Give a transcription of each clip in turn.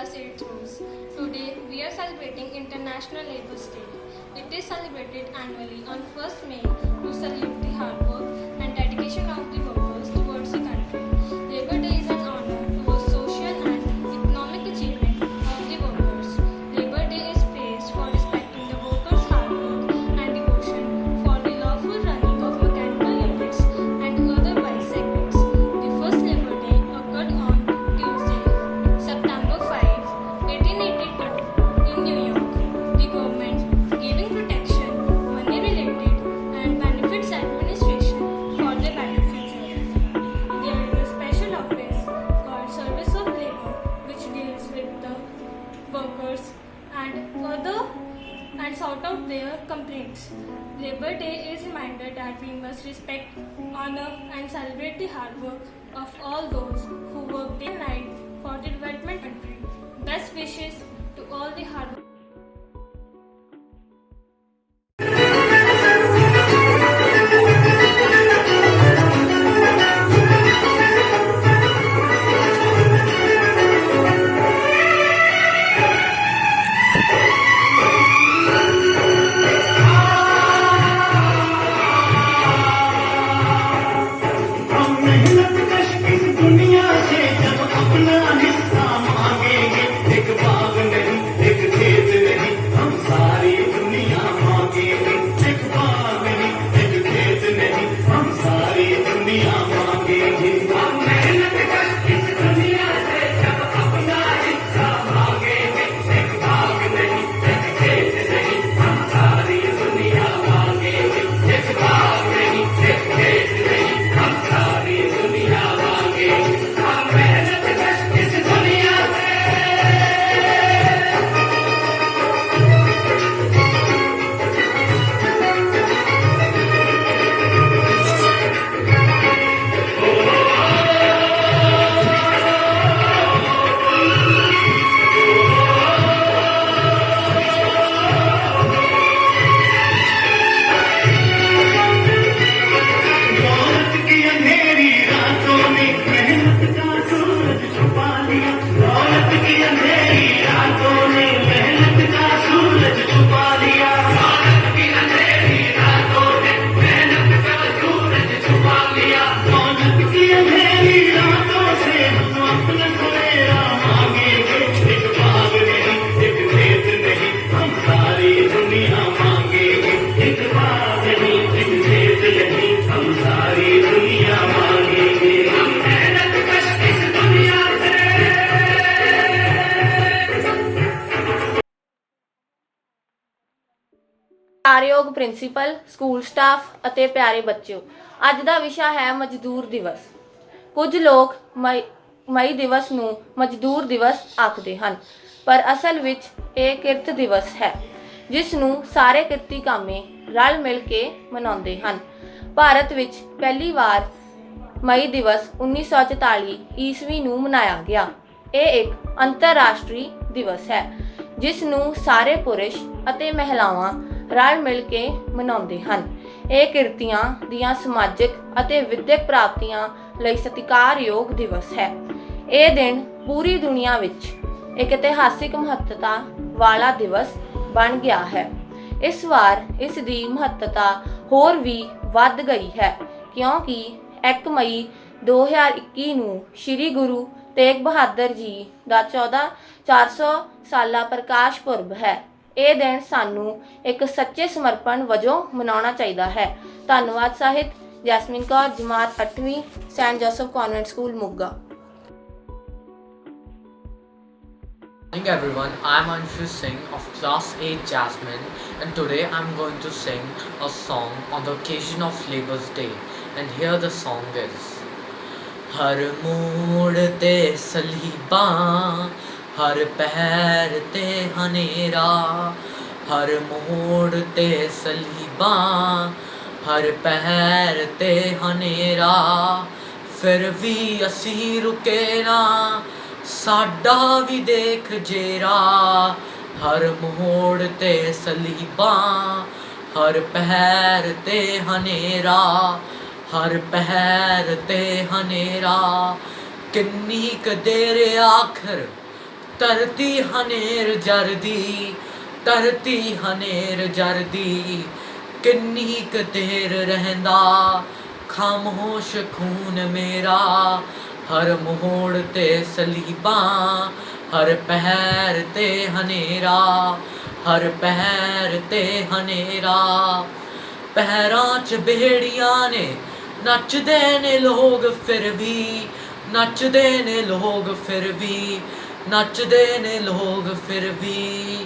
as its rules. Today, we are celebrating International Labour's Day. It is celebrated annually on 1st May to salute the hard work and dedication of the workers towards the country. Labour Day is an honor towards social and economic achievement of the workers. Labour Day is praised for respecting the workers' hard work and devotion for the lawful running of mechanical units and other segments. The first Labour Day occurred on Tuesday, September 5, 1882 in New York. The government giving protection, money-related and benefits administration for the better future. There is a special office called Service of Labour which deals with the workers and sort out their complaints. Labour Day is a reminder that we must respect, honor and celebrate the hard work of all those who work day and night for the development country. Best wishes to all the hard work. मेहनत कश इस दुनिया से जब अपना हिस्सा मांगेंगे, एक बाग नहीं एक खेत नहीं हम सारी दुनिया मांगेंगे, एक बाग नहीं एक खेत नहीं हम सारी दुनिया मांगेंगे। हम मेहनत कश इस दुनिया से जब अपना हिस्सा मांगेंगे, एक बाग नहीं एक खेत नहीं हम सारी दुनिया मांगेंगे, एक बाग नहीं एक खेत नहीं हम सारी दुनिया मांगेंगे। हम मेहनत कश इस दुनिया से दौलत की अंधेरी रातों में मेहनत का सूरज छुपा लिया, दौलत की अंधेरी रातों में मेहनत का सूरज छुपा लिया, दौलत की अंधेरी रातों में मेहनत का सूरज छुपा लिया, दौलत की अंधेरी रातों से हम अपना सवेरा मांगेंगे, एक बाग नहीं एक खेत नहीं हम सारी दुनिया मांगेंगे, एक बाग नहीं एक खेत नहीं हम सारी दुनिया मांगेंगे। हम मेहनत कश इस दुनिया से ਸਤਿਕਾਰਯੋਗ ਪ੍ਰਿੰਸੀਪਲ, ਸਕੂਲ ਸਟਾਫ ਅਤੇ ਪਿਆਰੇ ਬੱਚਿਓ, ਅੱਜ ਦਾ ਵਿਸ਼ਾ ਹੈ ਮਜ਼ਦੂਰ ਦਿਵਸ। ਕੁਝ ਲੋਕ ਮਈ ਦਿਵਸ ਨੂੰ ਮਜ਼ਦੂਰ ਦਿਵਸ ਆਖਦੇ ਹਨ, ਪਰ ਅਸਲ ਵਿੱਚ ਇਹ ਕਿਰਤ ਦਿਵਸ ਹੈ, ਜਿਸ ਨੂੰ ਸਾਰੇ ਕਿਰਤੀ ਕਾਮੇ ਰਲ ਮਿਲ ਕੇ ਮਨਾਉਂਦੇ ਹਨ। ਭਾਰਤ ਵਿੱਚ ਪਹਿਲੀ ਵਾਰ ਮਈ ਦਿਵਸ 1944 ਈਸਵੀ ਨੂੰ ਮਨਾਇਆ ਗਿਆ। ਇਹ ਇੱਕ ਅੰਤਰਰਾਸ਼ਟਰੀ ਦਿਵਸ ਹੈ, ਜਿਸ ਨੂੰ ਸਾਰੇ ਪੁਰਸ਼ ਅਤੇ ਮਹਿਲਾਵਾਂ ਰਲ ਮਿਲ ਕੇ ਮਨਾਉਂਦੇ ਹਨ। ਇਹ ਕਿਰਤੀਆਂ ਦੀਆਂ ਸਮਾਜਿਕ ਅਤੇ ਵਿਦਿਅਕ ਪ੍ਰਾਪਤੀਆਂ ਲਈ ਸਤਿਕਾਰਯੋਗ ਦਿਵਸ ਹੈ। ਇਹ ਦਿਨ ਪੂਰੀ ਦੁਨੀਆ ਵਿੱਚ ਇੱਕ ਇਤਿਹਾਸਿਕ ਮਹੱਤਤਾ ਵਾਲਾ ਦਿਵਸ ਬਣ ਗਿਆ ਹੈ। ਇਸ ਵਾਰ ਇਸ ਦੀ ਮਹੱਤਤਾ ਹੋਰ ਵੀ ਵੱਧ ਗਈ ਹੈ, ਕਿਉਂਕਿ 1 ਮਈ 2021 ਨੂੰ ਸ਼੍ਰੀ ਗੁਰੂ ਤੇਗ ਬਹਾਦਰ ਜੀ ਦਾ 400 ਸਾਲਾ ਪ੍ਰਕਾਸ਼ ਪੁਰਬ ਹੈ। ਇਹ ਦਿਨ ਸਾਨੂੰ ਇੱਕ ਸੱਚੇ ਸਮਰਪਣ ਵਜੋਂ ਮਨਾਉਣਾ ਚਾਹੀਦਾ ਹੈ। ਧੰਨਵਾਦ ਸਾਹਿਤ। ਜੈਸਮੀਨ ਕੌਰ, ਜਮਾਤ 8ਵੀਂ, Saint Joseph Convent School, Moga. Morning everyone, I'm Anshu Singh of Class 8 Jasmine, and today I'm going to sing a song on the occasion of Labour's Day, and here the song is हर मोड़ ते सलीबां, हर पैर ते हनेरा, हर मोड़ ते सलीबां, हर पैर ते हनेरा, फिर भी असी रुके ना साडा भी देख जेरा, हर मोड़ ते सलीबां, हर पैर ते हनेरा, हर पैर ते हनेरा, किन्नी क देर आखर ਧਰਤੀ ਹਨੇਰ ਜਰਦੀ, ਧਰਤੀ ਹਨੇਰ ਜਰਦੀ, ਕਿੰਨੀ ਕੁ ਦੇਰ ਰਹਿੰਦਾ ਖਾਮੋਸ਼ ਖੂਨ ਮੇਰਾ, ਹਰ ਮੋੜ ਤੇ ਸਲੀਬਾਂ, ਹਰ ਪਹਿਰ ਤੇ ਹਨੇਰਾ, ਹਰ ਪਹਿਰ ਤੇ ਹਨੇਰਾ। ਪਹਿਰਾਂ 'ਚ ਬੇੜੀਆਂ ਨੇ, ਨੱਚਦੇ ਨੇ ਲੋਕ ਫਿਰ ਵੀ, ਨੱਚਦੇ ਨੇ ਲੋਕ ਫਿਰ ਵੀ, ਨੱਚਦੇ ਨੇ ਲੋਕ ਫਿਰ ਵੀ।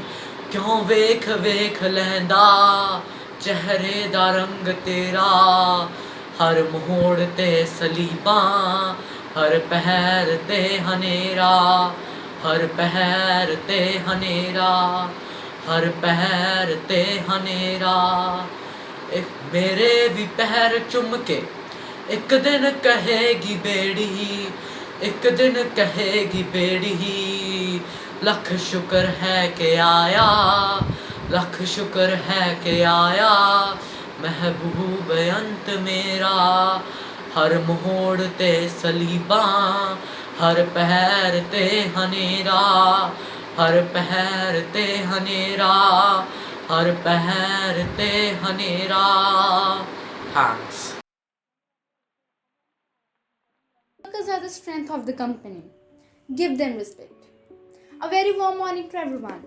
ਕਿਉਂ ਵੇਖ ਵੇਖ ਲੈਂਦਾ ਚਿਹਰੇ ਦਾ ਰੰਗ ਤੇਰਾ, ਹਰ ਮੋੜ ਤੇ ਸਲੀਬਾਂ, ਹਰ ਪਹਿਰ ਤੇ ਹਨੇਰਾ, ਹਰ ਪਹਿਰ ਤੇ ਹਨੇਰਾ, ਹਰ ਪਹਿਰ ਤੇ ਹਨੇਰਾ। ਇੱਕ ਮੇਰੇ ਵੀ ਪਹਿਰ ਚੁੰਮ ਕੇ ਇੱਕ ਦਿਨ ਕਹੇਗੀ ਬੇੜੀ, ਇੱਕ ਦਿਨ ਕਹੇਗੀ ਬੇੜੀ, ਲੱਖ ਸ਼ੁਕਰ ਹੈ ਕਿ ਆਇਆ, ਲੱਖ ਸ਼ੁਕਰ ਹੈ ਕਿ ਆਇਆ ਮਹਿਬੂਬ ਅੰਤ ਮੇਰਾ। ਹਰ ਮੋੜ ਤੇ ਸਲੀਬਾਂ, ਹਰ ਪਹਿਰ ਤੇ ਹਨੇਰਾ, ਹਰ ਪਹਿਰ ਤੇ ਹਨੇਰਾ, ਹਰ ਪਹਿਰ ਤੇ ਹਨੇਰਾ। Thanks. Workers are the strength of the company. Give them respect. A very warm morning to everyone.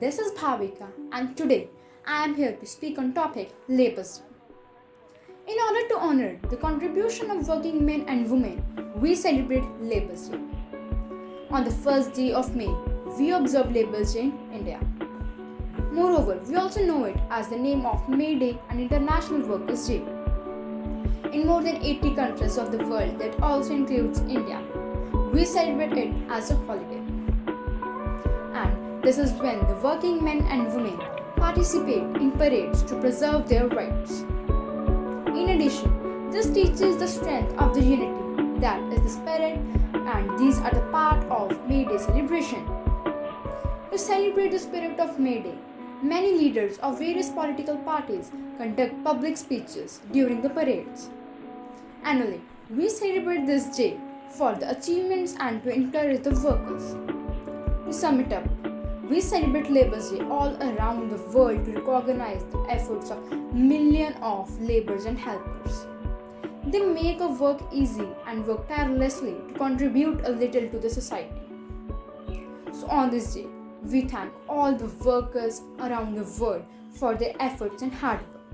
This is Bhavika, and today I am here to speak on topic Labour's Day. In order to honor the contribution of working men and women, we celebrate Labour's Day. On the first day of May, we observe Labour's Day in India. Moreover, we also know it as the name of May Day and International Workers' Day. In more than 80 countries of the world, that also includes India, we celebrate it as a holiday. And this is when the working men and women participate in parades to preserve their rights. In addition, this teaches the strength of the unity that is the spirit, and these are the part of May Day celebration. To celebrate the spirit of May Day, many leaders of various political parties conduct public speeches during the parades. Annually, we celebrate this day for the achievements and to encourage the workers. To sum it up, we celebrate Labour's Day all around the world to recognize the efforts of millions of laborers and helpers. They make our work easy and work tirelessly to contribute a little to the society. So on this day, we thank all the workers around the world for their efforts and hard work.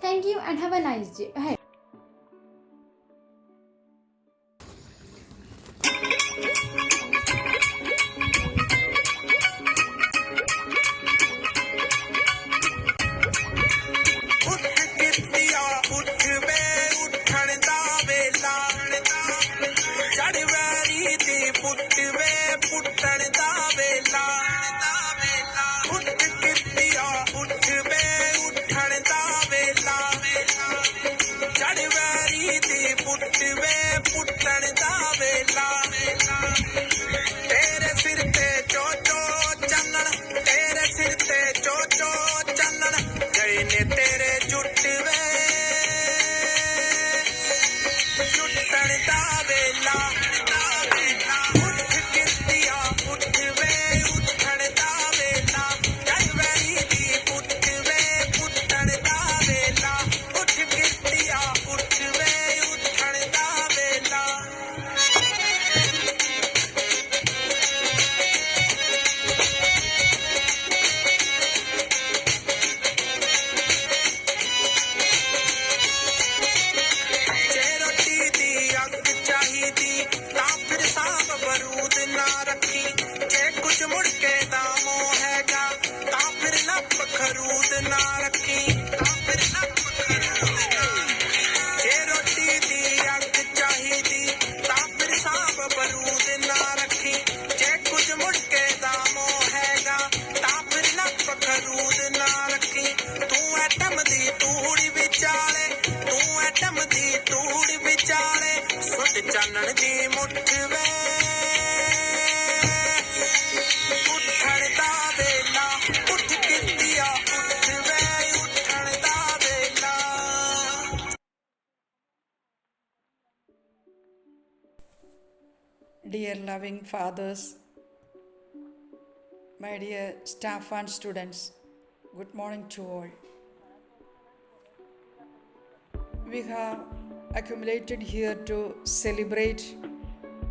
Thank you and have a nice day ahead. ਚਾਨਣ ਦੀ ਮੁੱਠ ਵੇ ਉੱਠਣ ਦਾ ਵੇਲਾ ਉੱਠ ਕਿੱਤਿਆ ਉੱਠ ਵੇ ਉੱਠਣ ਦਾ ਵੇਲਾ Dear loving fathers, My dear staff and students, good morning to all. We have accumulated here to celebrate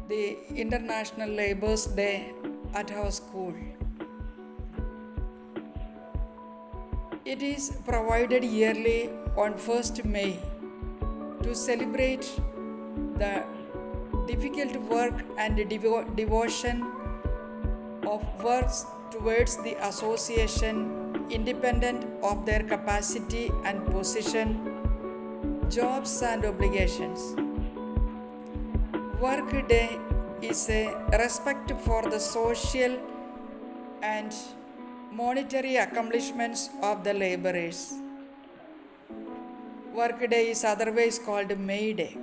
the International Labour's Day at our school. It is provided yearly on 1st May to celebrate the difficult work and devotion of works towards the association independent of their capacity and position, jobs and obligations. Work Day is a respect for the social and monetary accomplishments of the laborers. Work Day is otherwise called May Day.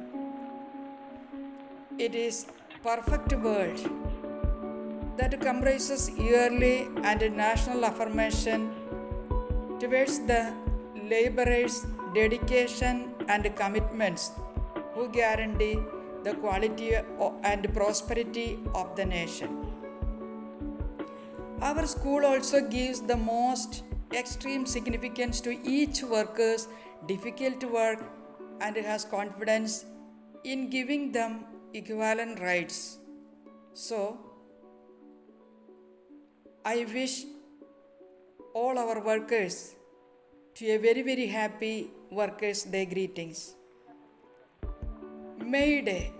It is perfect world that comprises yearly and national affirmation towards the laborers' dedication and commitments who guarantee the quality and prosperity of the nation. Our school also gives the most extreme significance to each worker's difficult work and has confidence in giving them equivalent rights. So, I wish all our workers to a very, very happy Workers' Day greetings. May Day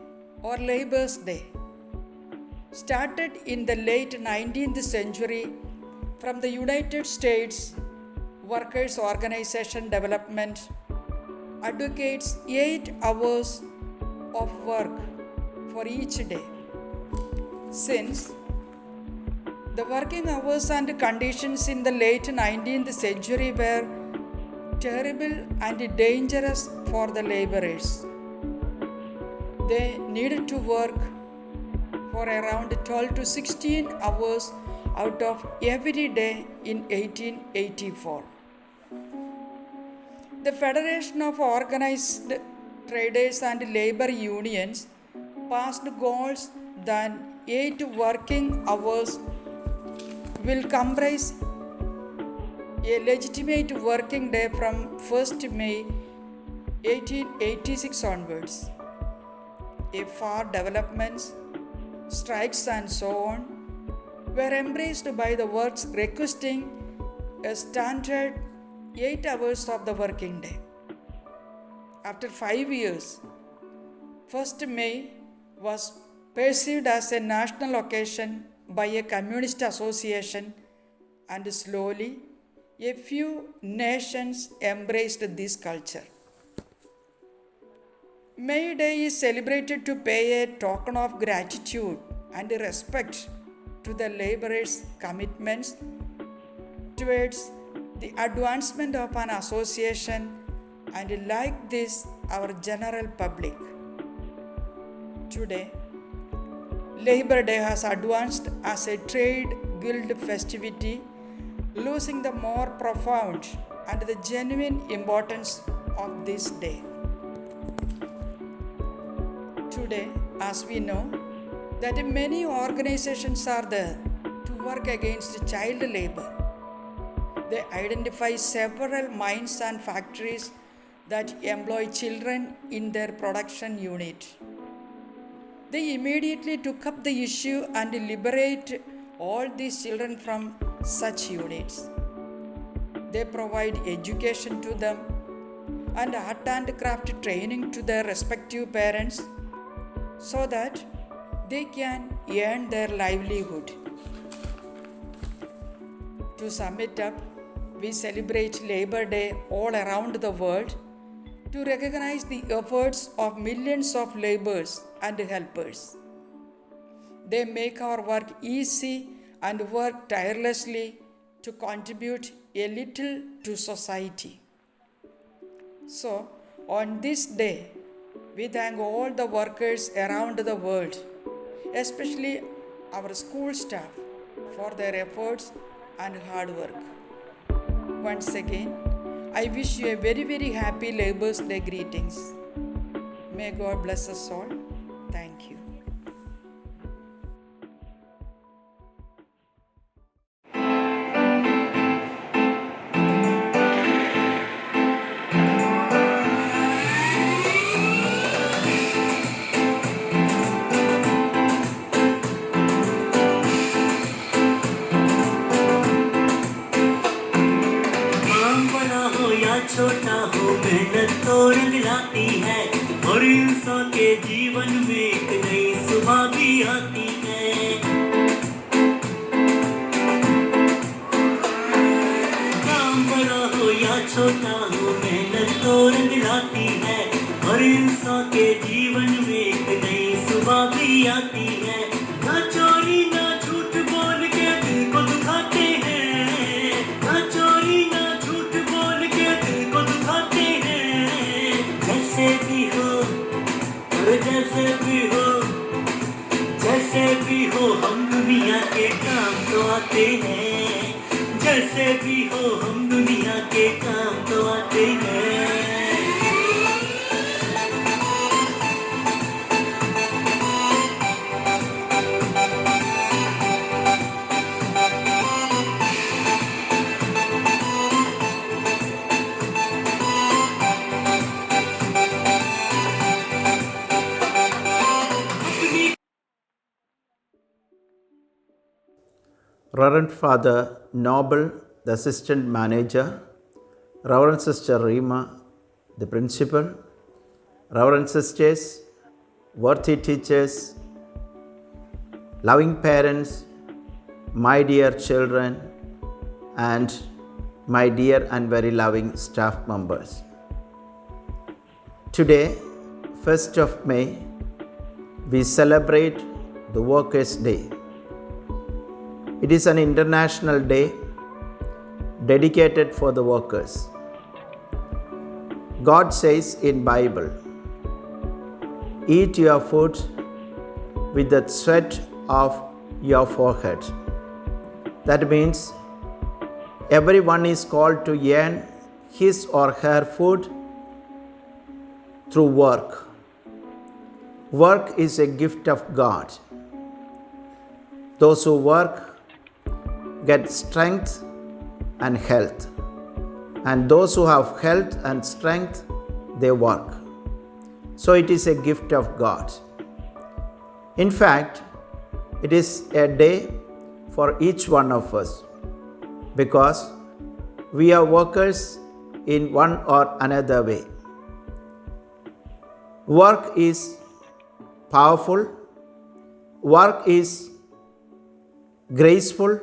or Labour's Day started in the late 19th century from the United States Workers' Organization Development advocates 8 hours of work for each day. Since the working hours and conditions in the late 19th century were terrible and dangerous for the laborers, they needed to work for around 12 to 16 hours out of every day in 1884. The Federation of Organized Traders and Labor Unions passed goals that 8 working hours will comprise a legitimate working day from 1st May 1886 onwards. If far developments, strikes and so on were embraced by the works requesting a standard 8 hours of the working day. After 5 years, 1st May was perceived as a national occasion by a communist association, and slowly a few nations embraced this culture. May Day is celebrated to pay a token of gratitude and respect to the laborers' commitments towards the advancement of an association and, like this, our general public. Today, Labor Day has advanced as a trade guild festivity, losing the more profound and the genuine importance of this day. Today, as we know, that many organizations are there to work against child labor. They identify several mines and factories that employ children in their production unit. They immediately took up the issue and liberate all these children from such units. They provide education to them and art and craft training to their respective parents so that they can earn their livelihood. To sum it up, we celebrate Labor Day all around the world to recognize the efforts of millions of laborers and helpers. They make our work easy and work tirelessly to contribute a little to society. So, on this day, we thank all the workers around the world, especially our school staff, for their efforts and hard work. Once again, I wish you a very, very happy Labour's Day greetings. May God bless us all. Thank you. छोटा हो मेहनत तो रंग लाती है और इंसान के जीवन में एक नई सुबह भी आती है। काम बड़ा हो या छोटा हो मेहनत तो रंग लाती है और इंसान के जीवन में एक नई सुबह भी आती है। ना चोरी ना झूठ बोल के दिल को दुखाते हैं, ना चोरी ना झूठ बोल के दिल को दुखाते हैं। जैसे भी हो और जैसे भी हो, जैसे भी हो हम दुनिया के काम तो आते हैं, जैसे भी हो हम दुनिया के काम तो आते हैं। Reverend Father Noble, the Assistant Manager, Reverend Sister Rima, the Principal, Reverend Sisters, worthy teachers, loving parents, my dear children, and my dear and very loving staff members. Today, 1st of May, we celebrate the Workers' Day. It is an international day dedicated for the workers. God says in Bible, eat your food with the sweat of your forehead. That means everyone is called to earn his or her food through work. Work is a gift of God. Those who work get strength and health, and those who have health and strength, they work. So it is a gift of God. In fact, it is a day for each one of us because we are workers in one or another way. Work is powerful, work is graceful,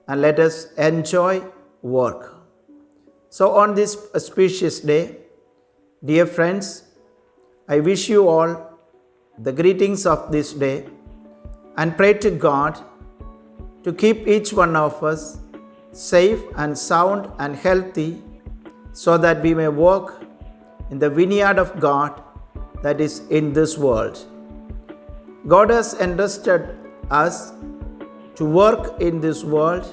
and let us enjoy work. So on this auspicious day, dear friends, I wish you all the greetings of this day and pray to God to keep each one of us safe and sound and healthy so that we may walk in the vineyard of God that is in this world. God has entrusted us to work in this world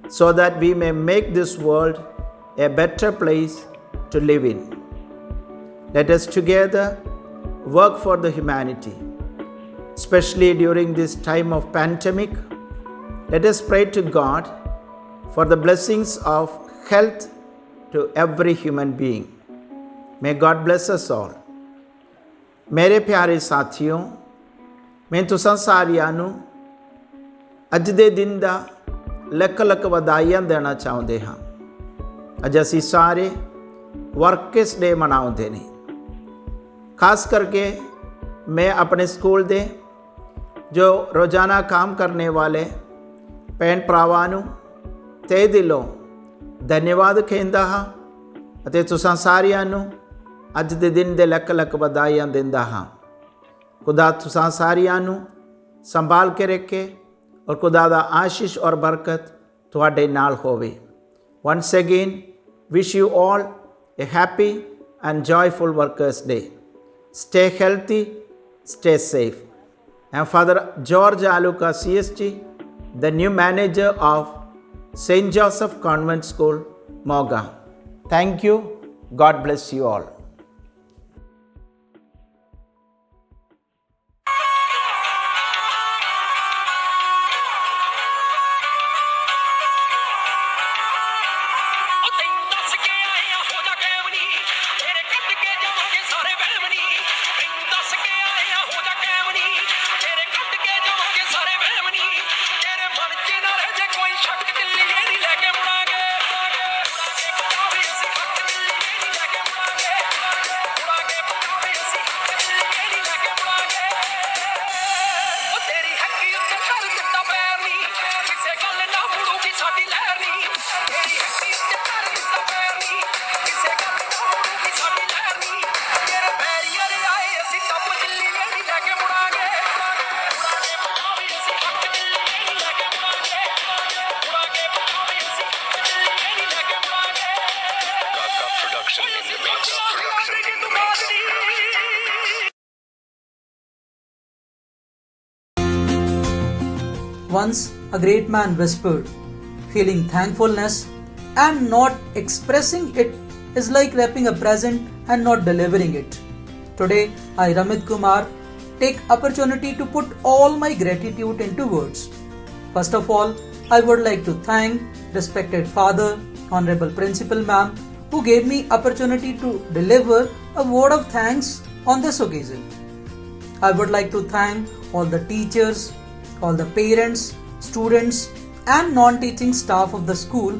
so that we may make this world a better place to live in. Let us together work for the humanity, especially during this time of pandemic. Let us pray to God for the blessings of health to every human being. May God bless us all. मेरे प्यारे साथियों, मैं तुसां सारियां नूं ਅੱਜ ਦੇ ਦਿਨ ਦਾ ਲੱਖ ਵਧਾਈਆਂ ਦੇਣਾ ਚਾਹੁੰਦੇ ਹਾਂ। ਅੱਜ ਅਸੀਂ ਸਾਰੇ ਵਰਕਰਸ ਡੇ ਮਨਾਉਂਦੇ ਨੇ। ਖਾਸ ਕਰਕੇ ਮੈਂ ਆਪਣੇ ਸਕੂਲ ਦੇ ਜੋ ਰੋਜ਼ਾਨਾ ਕੰਮ ਕਰਨੇ ਵਾਲੇ ਭੈਣ ਭਰਾਵਾਂ ਨੂੰ ਤਹਿ ਦਿਲੋਂ ਧੰਨਵਾਦ ਕਹਿੰਦਾ ਹਾਂ ਅਤੇ ਤੁਸਾਂ ਸਾਰਿਆਂ ਨੂੰ ਅੱਜ ਦੇ ਦਿਨ ਦੇ ਲੱਖ ਵਧਾਈਆਂ ਦਿੰਦਾ ਹਾਂ। ਖੁਦਾ ਤੁਸਾਂ ਸਾਰਿਆਂ ਨੂੰ ਸੰਭਾਲ ਕੇ ਰੱਖੇ और खुदा दा आशीष और बरकत तुहाडे नाल होवे। Once again, wish you all a happy and joyful Workers' Day. Stay healthy, stay safe. And Father George Aluka CST, the new manager of St. Joseph Convent School, Moga. Thank you. God bless you all. ਤੇਰੇ ਮਨ 'ਚ ਨਾ ਰਹਿ ਜੇ ਕੋਈ ਸ਼ੱਕ ਦਿੱਲੀ ਨਹੀਂ ਲੈ ਕੇ ਮੁੜਾਂਗੇ। Once a great man whispered, feeling thankfulness and not expressing it is like wrapping a present and not delivering it. Today, I, Ramit Kumar, take opportunity to put all my gratitude into words. First of all, I would like to thank respected father, honorable principal ma'am, who gave me opportunity to deliver a word of thanks on this occasion. I would like to thank all the teachers, all the parents, students and non-teaching staff of the school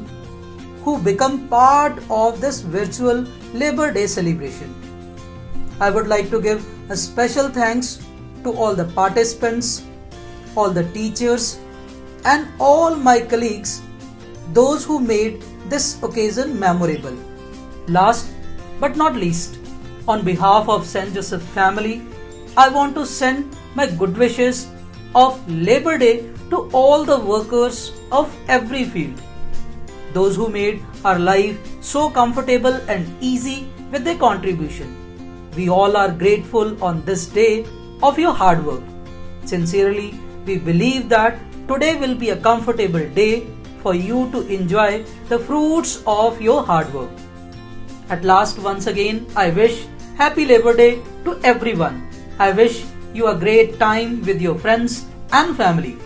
who become part of this virtual Labor Day celebration. I would like to give a special thanks to all the participants, all the teachers and all my colleagues, those who made this occasion memorable. Last but not least, on behalf of St. Joseph family, I want to send my good wishes of Labor Day to all the workers of every field, those who made our life so comfortable and easy with their contribution. We all are grateful on this day of your hard work. Sincerely, we believe that today will be a comfortable day for you to enjoy the fruits of your hard work. At last, once again, I wish Happy Labor Day to everyone. I wish you a great time with your friends and family.